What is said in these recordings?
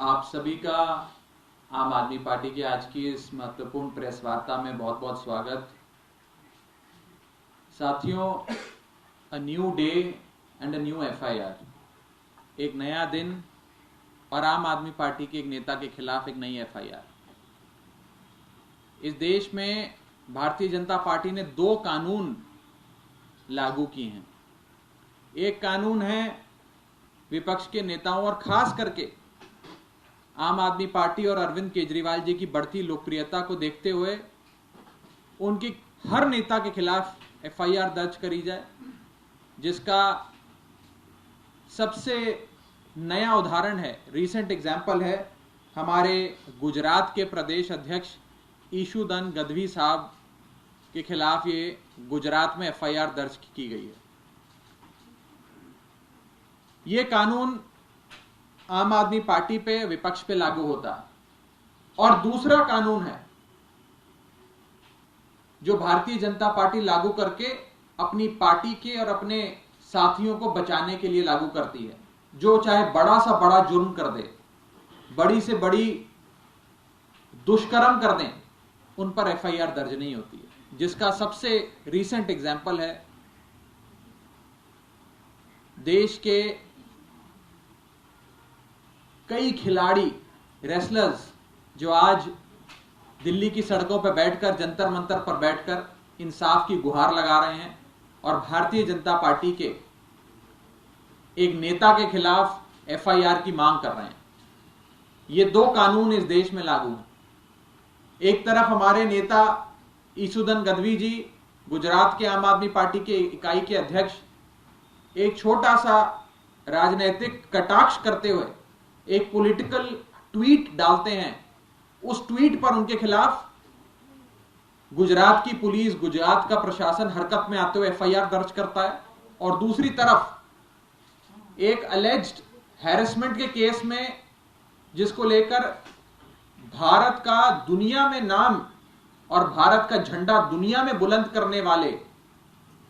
आप सभी का आम आदमी पार्टी की आज की इस महत्वपूर्ण प्रेस वार्ता में बहुत बहुत स्वागत। साथियों, a new day and a new FIR, एक नया दिन और आम आदमी पार्टी के एक नेता के खिलाफ एक नई एफआईआर। इस देश में भारतीय जनता पार्टी ने 2 कानून लागू किए हैं। एक कानून है विपक्ष के नेताओं और खास करके आम आदमी पार्टी और अरविंद केजरीवाल जी की बढ़ती लोकप्रियता को देखते हुए उनकी हर नेता के खिलाफ एफआईआर दर्ज करी जाए, जिसका सबसे नया उदाहरण है, रीसेंट एग्जाम्पल है हमारे गुजरात के प्रदेश अध्यक्ष ईशुदन गढ़वी साहब के खिलाफ ये गुजरात में एफआईआर दर्ज की गई है। ये कानून आम आदमी पार्टी पे, विपक्ष पे लागू होता है। और दूसरा कानून है जो भारतीय जनता पार्टी लागू करके अपनी पार्टी के और अपने साथियों को बचाने के लिए लागू करती है। जो चाहे बड़ा सा बड़ा जुर्म कर दे, बड़ी से बड़ी दुष्कर्म कर दें, उन पर एफआईआर दर्ज नहीं होती है। जिसका सबसे रीसेंट एग्जाम्पल है देश के कई खिलाड़ी, रेसलर्स, जो आज दिल्ली की सड़कों पर बैठकर, जंतर मंतर पर बैठकर इंसाफ की गुहार लगा रहे हैं और भारतीय जनता पार्टी के एक नेता के खिलाफ एफआईआर की मांग कर रहे हैं। ये 2 कानून इस देश में लागू हैं। एक तरफ हमारे नेता ईशुदन गढ़वी जी, गुजरात के आम आदमी पार्टी के इकाई के अध्यक्ष, एक छोटा सा राजनीतिक कटाक्ष करते हुए एक पॉलिटिकल ट्वीट डालते हैं। उस ट्वीट पर उनके खिलाफ गुजरात की पुलिस, गुजरात का प्रशासन हरकत में आते हुए एफआईआर दर्ज करता है। और दूसरी तरफ एक अलेज्ड हैरेसमेंट के केस में, जिसको लेकर भारत का दुनिया में नाम और भारत का झंडा दुनिया में बुलंद करने वाले,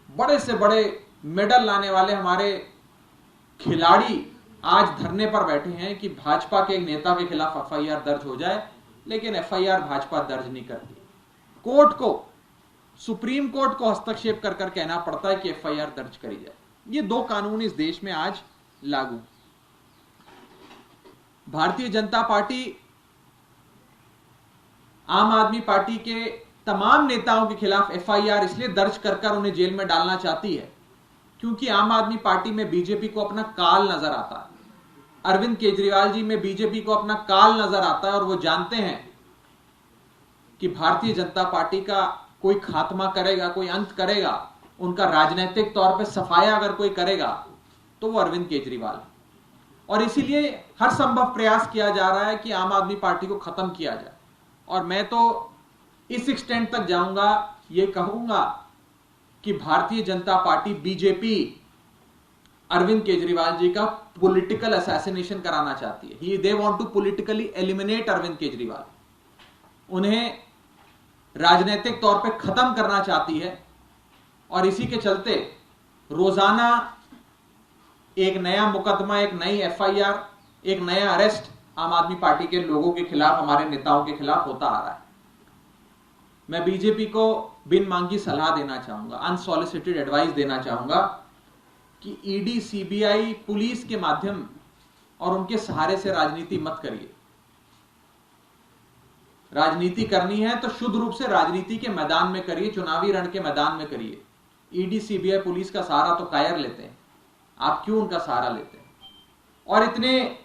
बड़े से बड़े मेडल लाने वाले हमारे खिलाड़ी आज धरने पर बैठे हैं कि भाजपा के एक नेता के खिलाफ एफआईआर दर्ज हो जाए, लेकिन एफआईआर भाजपा दर्ज नहीं करती। कोर्ट को, सुप्रीम कोर्ट को हस्तक्षेप कर कहना पड़ता है कि एफआईआर दर्ज करी जाए। ये 2 कानून इस देश में आज लागू। भारतीय जनता पार्टी आम आदमी पार्टी के तमाम नेताओं के खिलाफ एफआईआर इसलिए दर्ज कर उन्हें जेल में डालना चाहती है क्योंकि आम आदमी पार्टी में बीजेपी को अपना काल नजर आता है। अरविंद केजरीवाल जी में बीजेपी को अपना काल नजर आता है और वो जानते हैं कि भारतीय जनता पार्टी का कोई खात्मा करेगा, कोई अंत करेगा, उनका राजनीतिक तौर पे सफाया अगर कोई करेगा तो वो अरविंद केजरीवाल। और इसीलिए हर संभव प्रयास किया जा रहा है कि आम आदमी पार्टी को खत्म किया जाए। और मैं तो इस एक्सटेंट तक जाऊंगा, ये कहूंगा कि भारतीय जनता पार्टी, बीजेपी, अरविंद केजरीवाल जी का पॉलिटिकल असैसिनेशन कराना चाहती है। They want to politically eliminate Arvind Kejriwal. उन्हें राजनीतिक तौर पे खत्म करना चाहती है। और इसी के चलते रोजाना एक नया मुकदमा, एक नई एफआईआर, एक नया अरेस्ट आम आदमी पार्टी के लोगों के खिलाफ, हमारे नेताओं के खिलाफ होता आ रहा है। मैं बीजेपी को बिन मांगी सलाह देना चाहूंगा, अनसॉलिसिटेड एडवाइस देना चाहूंगा कि ईडी, सीबीआई, पुलिस के माध्यम और उनके सहारे से राजनीति मत करिए। राजनीति करनी है तो शुद्ध रूप से राजनीति के मैदान में करिए, चुनावी रण के मैदान में करिए। ईडी, सीबीआई, पुलिस का सहारा तो कायर लेते हैं, आप क्यों उनका सहारा लेते हैं? और इतने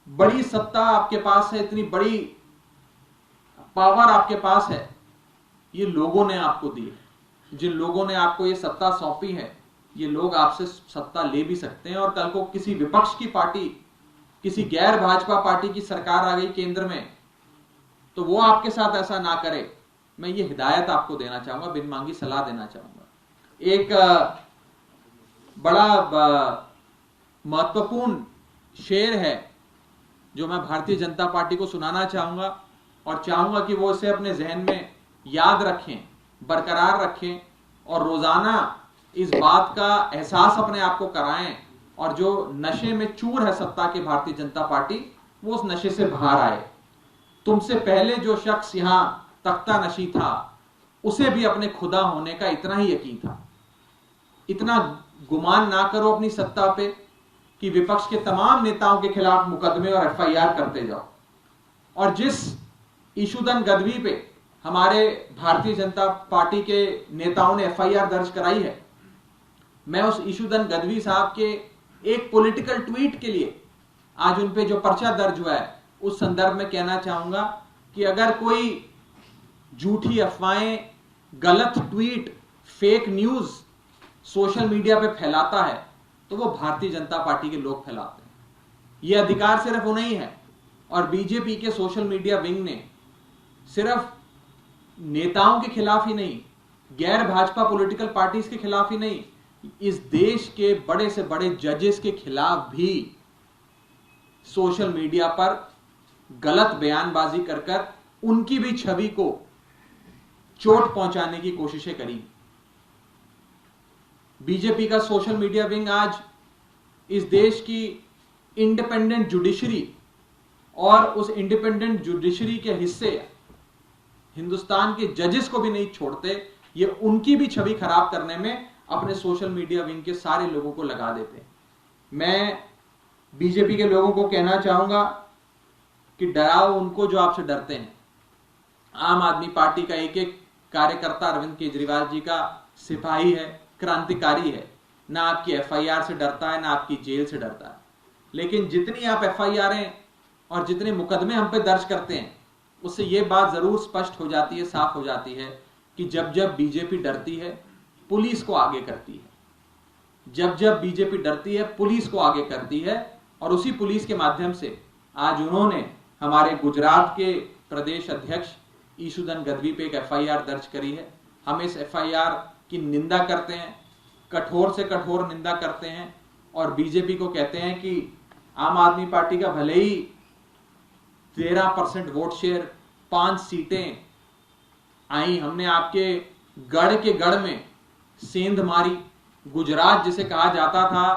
बड़ी सत्ता आपके पास है, इतनी बड़ी पावर आपके पास है, ये लोगों ने आपको दी है। जिन लोगों ने आपको ये सत्ता सौंपी है, ये लोग आपसे सत्ता ले भी सकते हैं। और कल को किसी विपक्ष की पार्टी, किसी गैर भाजपा पार्टी की सरकार आ गई केंद्र में, तो वो आपके साथ ऐसा ना करे। मैं ये हिदायत आपको देना चाहूंगा, बिन मांगी सलाह देना चाहूंगा। एक बड़ा महत्वपूर्ण शेर है जो मैं भारतीय जनता पार्टी को सुनाना चाहूंगा और चाहूंगा कि वो इसे अपने जहन में याद रखें, बरकरार रखें और रोजाना इस बात का एहसास अपने आप को कराएं और जो नशे में चूर है सत्ता के भारतीय जनता पार्टी, वो उस नशे से बाहर आए। तुमसे पहले जो शख्स यहां तख्ता नशी था, उसे भी अपने खुदा होने का इतना ही यकीन था। इतना गुमान ना करो अपनी सत्ता पे कि विपक्ष के तमाम नेताओं के खिलाफ मुकदमे और एफआईआर करते जाओ। और जिस ईशुदन गदवी पे हमारे भारतीय जनता पार्टी के नेताओं ने एफआईआर दर्ज कराई है, मैं उस ईशुदन गदवी साहब के एक पॉलिटिकल ट्वीट के लिए आज उन पे जो पर्चा दर्ज हुआ है, उस संदर्भ में कहना चाहूंगा कि अगर कोई झूठी अफवाहें, गलत tweet, fake news social media पे फैलाता है, तो वो भारतीय जनता पार्टी के लोग फैलाते हैं। ये अधिकार सिर्फ उन्हें ही है। और बीजेपी के सोशल मीडिया विंग ने सिर्फ नेताओं के खिलाफ ही नहीं, गैर भाजपा पॉलिटिकल पार्टीज के खिलाफ ही नहीं, इस देश के बड़े से बड़े जजेस के खिलाफ भी सोशल मीडिया पर गलत बयानबाजी कर कर उनकी भी छवि को चोट पहुंचाने की कोशिशें करी। बीजेपी का सोशल मीडिया विंग आज इस देश की इंडिपेंडेंट जुडिशरी और उस इंडिपेंडेंट जुडिशरी के हिस्से हिंदुस्तान के जजेस को भी नहीं छोड़ते। ये उनकी भी छवि खराब करने में अपने सोशल मीडिया विंग के सारे लोगों को लगा देते हैं। मैं बीजेपी के लोगों को कहना चाहूंगा कि डराओ उनको जो आपसे डरते हैं। आम आदमी पार्टी का एक एक कार्यकर्ता अरविंद केजरीवाल जी का सिपाही है, क्रांतिकारी है। ना आपकी एफआईआर से डरता है, ना आपकी जेल से डरता है। लेकिन जितनी आप एफआईआर और जितने मुकदमे हम पे दर्ज करते हैं, उससे यह बात जरूर स्पष्ट हो जाती है, साफ हो जाती है कि जब जब बीजेपी डरती है, पुलिस को आगे करती है। जब जब बीजेपी डरती है, पुलिस को आगे करती है। और उसी पुलिस के माध्यम से आज उन्होंने हमारे गुजरात के प्रदेश अध्यक्ष ईशुदन गदवी पे एक एफआईआर दर्ज करी है। हम इस एफआईआर की निंदा करते हैं, कठोर से कठोर निंदा करते हैं और बीजेपी को कहते हैं कि आम आदमी पार्टी का भले ही 13% वोट शेयर, 5 सीटें आई, हमने आपके गढ़ के गढ़ में सेंध मारी। गुजरात जिसे कहा जाता था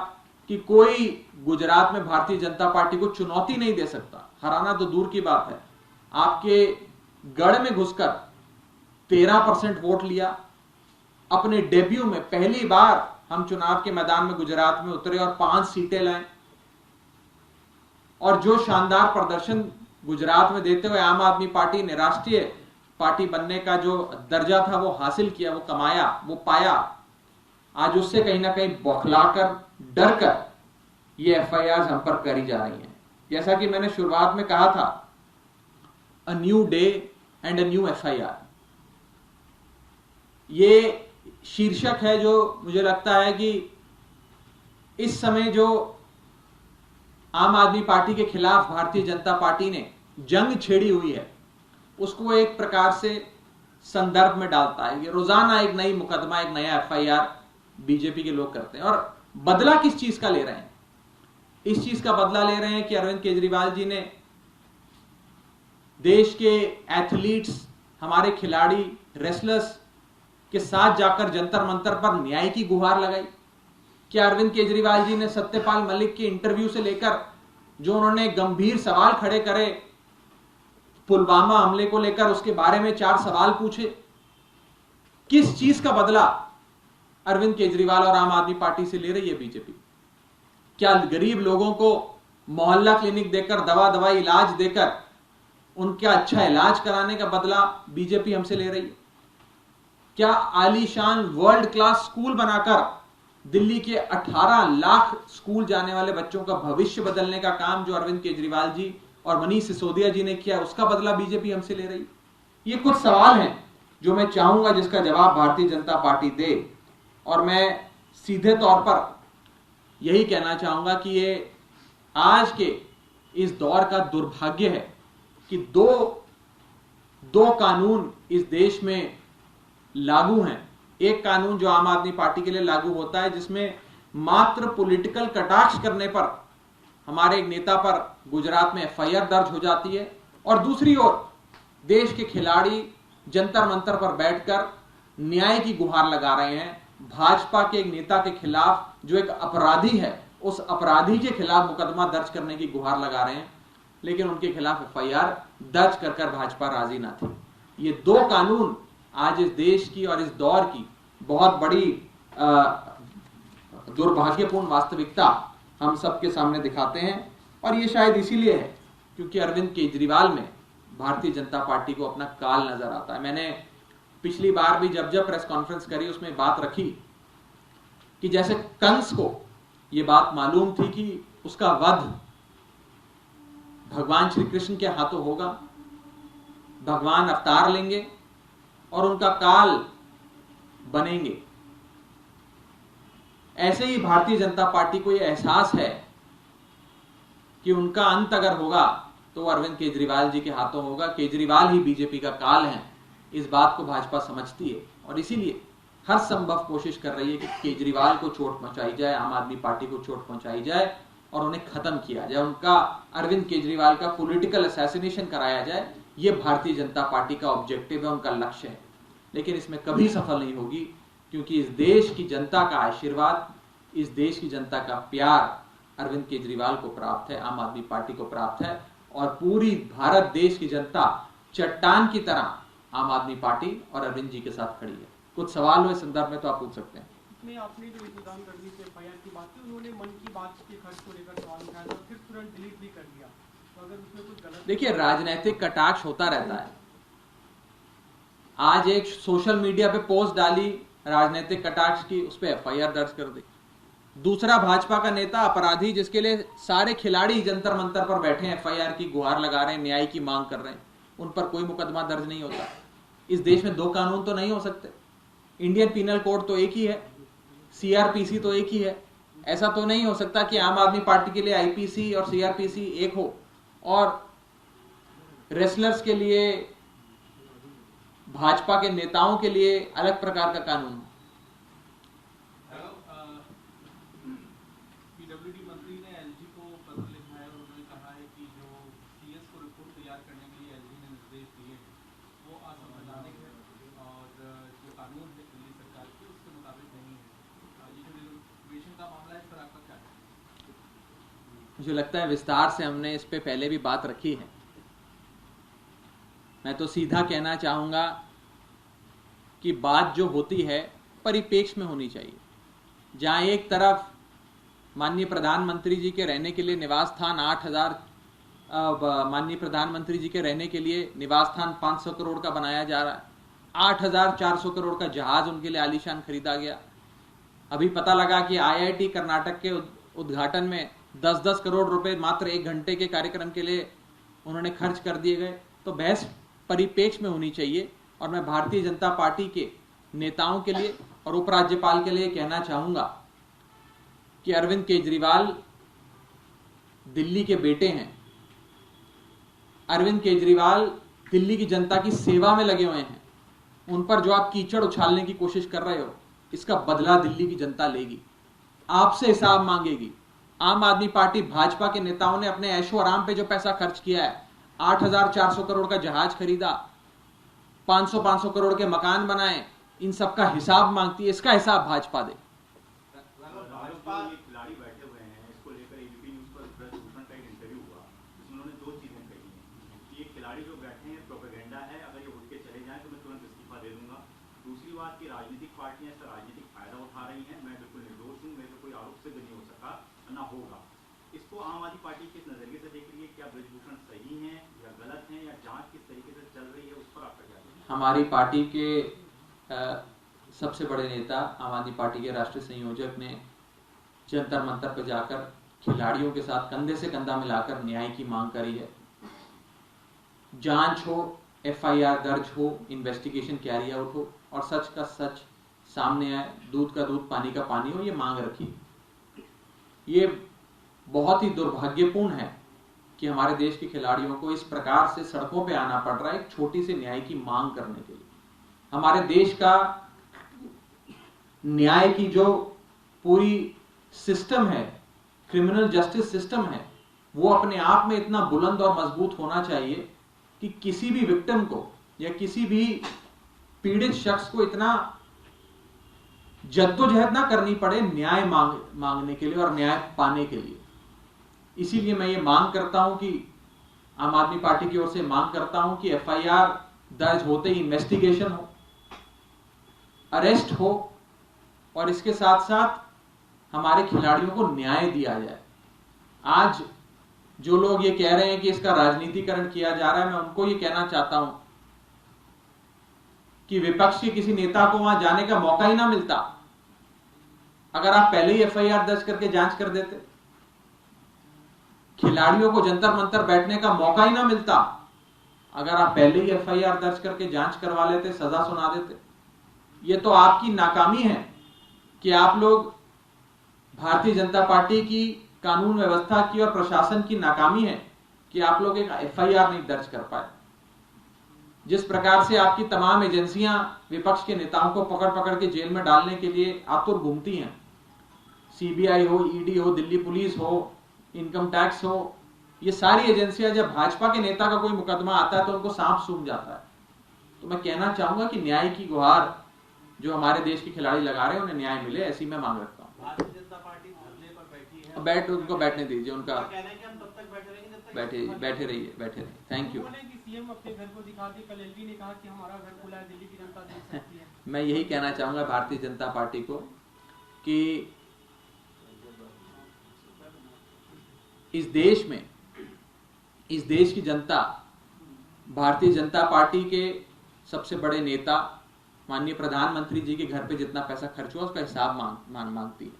कि कोई गुजरात में भारतीय जनता पार्टी को चुनौती नहीं दे सकता, हराना तो दूर की बात है, आपके गढ़ में घुसकर 13% वोट लिया। अपने डेब्यू में पहली बार हम चुनाव के मैदान में गुजरात में उतरे और 5 सीटें लाए। और जो शानदार प्रदर्शन गुजरात में देते हुए आम आदमी पार्टी ने राष्ट्रीय पार्टी बनने का जो दर्जा था वो हासिल किया, वो कमाया, वो पाया, आज उससे कहीं ना कहीं बौखलाकर, डर कर ये एफआईआर हम पर करी जा रही हैं। जैसा कि मैंने शुरुआत में कहा था, a new day and a new FIR, ये शीर्षक है जो मुझे लगता है कि इस समय जो आम आदमी पार्टी के खिलाफ भारतीय जनता पार्टी ने जंग छेड़ी हुई है, उसको एक प्रकार से संदर्भ में डालता है। ये रोजाना एक नई मुकदमा, एक नया एफआईआर बीजेपी के लोग करते हैं। और बदला किस चीज का ले रहे हैं? इस चीज का बदला ले रहे हैं कि अरविंद केजरीवाल जी ने देश के एथलीट्स, हमारे खिलाड़ी, रेसलर्स के साथ जाकर जंतर मंतर पर न्याय की गुहार लगाई। क्या अरविंद केजरीवाल जी ने सत्यपाल मलिक के इंटरव्यू से लेकर जो उन्होंने गंभीर सवाल खड़े करे पुलवामा हमले को लेकर, उसके बारे में 4 सवाल पूछे, किस चीज का बदला अरविंद केजरीवाल और आम आदमी पार्टी से ले रही है बीजेपी? क्या गरीब लोगों को मोहल्ला क्लिनिक देकर, दवा दवाई इलाज देकर उनका अच्छा इलाज कराने का बदला बीजेपी हमसे ले रही है? क्या आलीशान वर्ल्ड क्लास स्कूल बनाकर दिल्ली के 18 लाख स्कूल जाने वाले बच्चों का भविष्य बदलने का काम जो अरविंद केजरीवाल जी और मनीष सिसोदिया जी ने किया, उसका बदला बीजेपी हमसे ले रही? ये कुछ सवाल हैं जो मैं चाहूंगा जिसका जवाब भारतीय जनता पार्टी दे। और मैं सीधे तौर पर यही कहना चाहूंगा कि ये आज के इस दौर का दुर्भाग्य है कि दो कानून इस देश में लागू हैं। एक कानून जो आम आदमी पार्टी के लिए लागू होता है, जिसमें मात्र पॉलिटिकल कटाक्ष करने पर हमारे एक नेता पर गुजरात में एफआईआर दर्ज हो जाती है, और दूसरी ओर देश के खिलाड़ी जंतर मंतर पर बैठकर न्याय की गुहार लगा रहे हैं भाजपा के एक नेता के खिलाफ जो एक अपराधी है, उस अपराधी के खिलाफ मुकदमा दर्ज करने की गुहार लगा रहे हैं, लेकिन उनके खिलाफ FIR दर्ज कर भाजपा राजी ना थी। ये दो कानून आज इस देश की और इस दौर की बहुत बड़ी दुर्भाग्यपूर्ण वास्तविकता हम सबके सामने दिखाते हैं। और ये शायद इसीलिए है क्योंकि अरविंद केजरीवाल में भारतीय जनता पार्टी को अपना काल नजर आता है। मैंने पिछली बार भी जब प्रेस कॉन्फ्रेंस करी उसमें बात रखी कि जैसे कंस को यह बात मालूम थी कि उसका वध भगवान श्री कृष्ण के हाथों होगा, भगवान अवतार लेंगे और उनका काल बनेंगे, ऐसे ही भारतीय जनता पार्टी को यह एहसास है कि उनका अंत अगर होगा तो अरविंद केजरीवाल जी के हाथों होगा। केजरीवाल ही बीजेपी का काल है, इस बात को भाजपा समझती है और इसीलिए हर संभव कोशिश कर रही है कि केजरीवाल को चोट पहुंचाई जाए, आम आदमी पार्टी को चोट पहुंचाई जाए और उन्हें खत्म किया जाए, उनका अरविंद केजरीवाल का पॉलिटिकल असैसिनेशन कराया जाए। यह भारतीय जनता पार्टी का ऑब्जेक्टिव है, उनका लक्ष्य है, लेकिन इसमें कभी सफल नहीं होगी क्योंकि इस देश की जनता का आशीर्वाद, इस देश की जनता का प्यार अरविंद केजरीवाल को प्राप्त है, आम आदमी पार्टी को प्राप्त है और पूरी भारत देश की जनता चट्टान की तरह आम आदमी पार्टी और अरविंद जी के साथ खड़ी है। कुछ सवाल हो इस संदर्भ में तो आप पूछ सकते हैं। इसमें आपने जो विधान करनी से FIR की बात की, उन्होंने मन की बात के खर्च को लेकर सवाल उठाया था, फिर तुरंत डिलीट भी कर दिया, तो अगर उसमें कुछ गलत। देखिए, राजनीतिक कटाक्ष होता रहता है। आज एक सोशल मीडिया पे पोस्ट डाली राजनीतिक कटाक्ष की, उस पर FIR दर्ज कर दी। दूसरा भाजपा का नेता अपराधी जिसके लिए सारे खिलाड़ी जंतर मंतर पर बैठे हैं, FIR की गुहार लगा रहे हैं, न्याय की मांग कर रहे हैं, उन पर कोई मुकदमा दर्ज नहीं होता। इस देश में दो कानून तो नहीं हो सकते। इंडियन पीनल कोड तो एक ही है, CRPC तो एक ही है। ऐसा तो नहीं हो सकता कि आम आदमी पार्टी के लिए IPC और CRPC एक हो और रेसलर्स के लिए, भाजपा के नेताओं के लिए अलग प्रकार का कानून हो। PWD मंत्री ने LG को पत्र लिखा है और उन्होंने कहा है कि जो CS को रिपोर्ट तैयार करने के लिए LG ने निर्देश दिए हैं वो असंवैधानिक है और जो कानून है दिल्ली सरकार के उसके मुताबिक नहीं है। ये जो रिजर्वेशन का मामला है, इस पर आपका क्या है? मुझे लगता है विस्तार से हमने इस पे पहले भी बात रखी है। मैं तो सीधा कहना चाहूंगा कि बात जो होती है परिप्रेक्ष्य में होनी चाहिए। जहां एक तरफ माननीय प्रधानमंत्री जी के रहने के लिए निवास स्थान 8,000, माननीय प्रधानमंत्री जी के रहने के लिए निवास स्थान 500 करोड़ का बनाया जा रहा है, 8,400 करोड़ का जहाज उनके लिए आलीशान खरीदा गया। अभी पता लगा कि IIT कर्नाटक के उद्घाटन में 10-10 करोड़ रुपए मात्र 1 घंटे के कार्यक्रम के लिए उन्होंने खर्च कर दिए गए। तो बहस परिप्रेक्ष्य में होनी चाहिए और मैं भारतीय जनता पार्टी के नेताओं के लिए और उपराज्यपाल के लिए कहना चाहूंगा कि अरविंद केजरीवाल दिल्ली के बेटे हैं। अरविंद केजरीवाल दिल्ली की जनता की सेवा में लगे हुए हैं। उन पर जो आप कीचड़ उछालने की कोशिश कर रहे हो, इसका बदला दिल्ली की जनता लेगी, आपसे हिसाब मांगेगी। आम आदमी पार्टी भाजपा के नेताओं ने अपने ऐशो आराम पे जो पैसा खर्च किया है, 8,400 करोड़ का जहाज खरीदा, 500 करोड़ के मकान बनाए, इन सब का हिसाब मांगती है। इसका हिसाब भाजपा दे। खिलाड़ी बैठे हुए हैं, इसको लेकर एबीपी न्यूज पर ब्रजभूषण का एक इंटरव्यू हुआ, जिसमें उन्होंने 2 चीजें कही हैं कि ये खिलाड़ी जो बैठे हैं प्रोपेगेंडा है, अगर ये उठ के चले जाएं तो मैं तुरंत इस्तीफा दे दूंगा। दूसरी बात कि राजनीतिक पार्टियां इसका राजनीतिक फायदा उठा रही हैं, मैं बिल्कुल निर्दोष हूं, मेरे को कोई आरोप सिद्ध नहीं हो सका, ना होगा। इसको आम आदमी पार्टी किस नजरिए से देख रही है? क्या ब्रजभूषण सही है या गलत है, या जांच किस तरीके से चल रही है, उस पर आपका क्या कहना है? हमारी पार्टी के सबसे बड़े नेता, आम आदमी पार्टी के राष्ट्रीय संयोजक ने जंतर मंतर पर जाकर खिलाड़ियों के साथ कंधे से कंधा मिलाकर न्याय की मांग करी है। जांच हो, FIR दर्ज हो, इन्वेस्टिगेशन कैरी आउट हो और सच का सच सामने आए, दूध का दूध पानी का पानी हो, ये मांग रखी। ये बहुत ही दुर्भाग्यपूर्ण है कि हमारे देश के खिलाड़ियों को इस प्रकार से सड़कों पे आना पड़ रहा है एक छोटी सी न्याय की मांग करने के लिए। हमारे देश का न्याय की जो पूरी सिस्टम है, क्रिमिनल जस्टिस सिस्टम है, वो अपने आप में इतना बुलंद और मजबूत होना चाहिए कि किसी भी विक्टिम को या किसी भी पीड़ित शख्स को इतना जद्दोजहद ना करनी पड़े न्याय मांगने के लिए और न्याय पाने के लिए। इसीलिए मैं ये मांग करता हूं कि आम आदमी पार्टी की ओर से मांग करता हूं कि एफआईआर दर्ज होते ही इन्वेस्टिगेशन हो, अरेस्ट हो और इसके साथ साथ हमारे खिलाड़ियों को न्याय दिया जाए। आज जो लोग ये कह रहे हैं कि इसका राजनीतिकरण किया जा रहा है, मैं उनको ये कहना चाहता हूं कि विपक्ष के किसी नेता को वहां जाने का मौका ही ना मिलता अगर आप पहले ही एफआईआर दर्ज करके जांच कर देते। खिलाड़ियों को जंतर मंतर बैठने का मौका ही ना मिलता अगर आप पहले ही एफआईआर दर्ज करके जांच करवा लेते, सजा सुना देते। ये तो आपकी नाकामी है कि आप लोग, भारतीय जनता पार्टी की कानून व्यवस्था की और प्रशासन की नाकामी है कि आप लोग एक एफआईआर नहीं दर्ज कर पाए। जिस प्रकार से आपकी तमाम एजेंसियां विपक्ष के नेताओं को पकड़ पकड़ के जेल में डालने के लिए आतुर घूमती हैं, सीबीआई हो, ईडी हो, दिल्ली पुलिस हो, इनकम टैक्स हो, ये सारी एजेंसियां जब भाजपा के नेता का कोई मुकदमा आता है तो उनको सांप सूंघ जाता है। तो मैं कहना चाहूंगा कि न्याय की गुहार जो हमारे देश के खिलाड़ी लगा रहे हैं उन्हें न्याय मिले, ऐसी मैं मांग रखता हूँ। भारतीय जनता पार्टी धरने पर बैठी है, उनको बैठने दीजिए, उनका कहना है कि हम तब तक बैठे रहेंगे जब तक बैठे रहिए। Thank you. सीएम अपने घर को दिखा के, कल एलजी ने कहा कि हमारा घर खुला है, दिल्ली की जनता देख सकती है। मैं यही कहना चाहूंगा भारतीय जनता पार्टी को कि इस देश की जनता भारतीय जनता पार्टी के सबसे बड़े नेता माननीय प्रधानमंत्री जी के घर पे जितना पैसा खर्च हुआ उसका हिसाब मांगती है।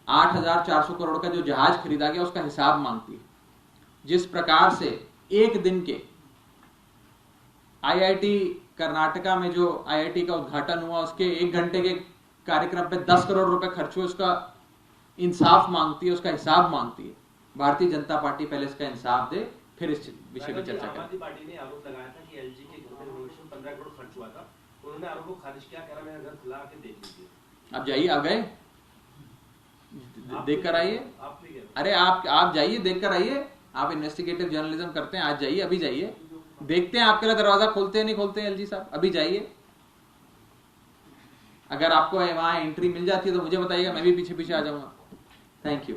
8,400 करोड़ का जो जहाज खरीदा गया उसका हिसाब मांगती है। जिस प्रकार से एक दिन के आईआईटी कर्नाटका में जो आईआईटी का उद्घाटन हुआ उसके 1 घंटे के कार्यक्रम पे 10 करोड़ रुपए खर्च हुए, उसका इंसाफ मांगती है, उसका हिसाब मांगती है। भारतीय जनता पार्टी पहले इसका इंसाफ दे, फिर इस विषय पर चर्चा करें। आम आदमी पार्टी ने आरोप लगाया था कि एलजी के घर में रिनोवेशन 15 करोड़ खर्च हुआ था। उन्होंने आरोप को खारिज किया, कह रहा मेरा घर खुला आके देख लीजिए। आप जाइए, आ गए, देख कर आइए। अरे आप जाइए, देख कर आइए। आप इन्वेस्टिगेटिव जर्नलिज्म करते हैं, आज जाइए, अभी जाइए, देखते हैं आपके लिए दरवाजा खोलते हैं नहीं खोलते हैं एलजी साहब, अभी जाइए। अगर आपको वहां एंट्री मिल जाती है तो मुझे बताइएगा, मैं भी पीछे पीछे आ जाऊंगा। Thank you.